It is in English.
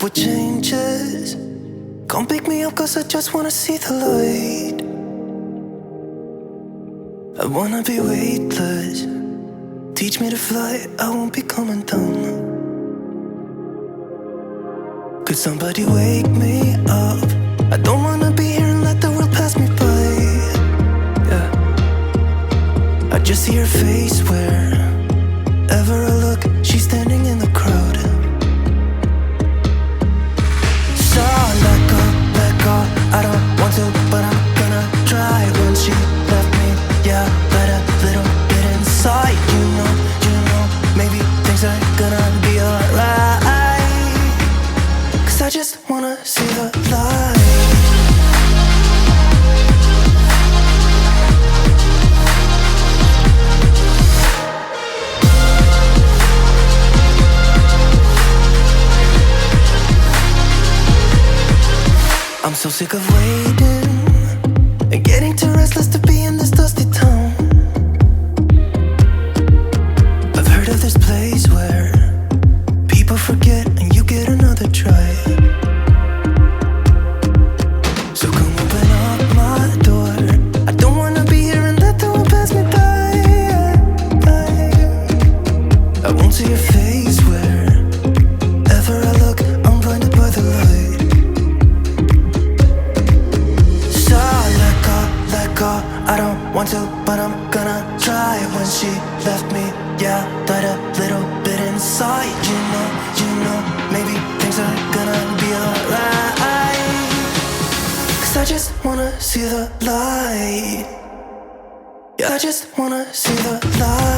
What changes? Come pick me up cause I just wanna see the light. I wanna be weightless. Teach me to fly, I won't be coming down. Could somebody wake me up? I don't wanna be here and let the world pass me by. Yeah. I just see her face wherever I look. She's standing in the crowd. So let go, I don't want to, but I'm gonna try. When she left me, yeah, let a little bit inside. You know, maybe things are gonna be alright. Cause I just wanna see the light. I'm so sick of waiting and getting too restless to be in this dusty town. I've heard of this place where people forget and you get another try. So come open up my door. I don't wanna be here and let the world pass me by. I won't see your face wherever I look. I'm blinded by the light. I don't want to, but I'm gonna try. When she left me, yeah, died a little bit inside. You know, maybe things are gonna be alright. Cause I just wanna see the light. Yeah, I just wanna see the light.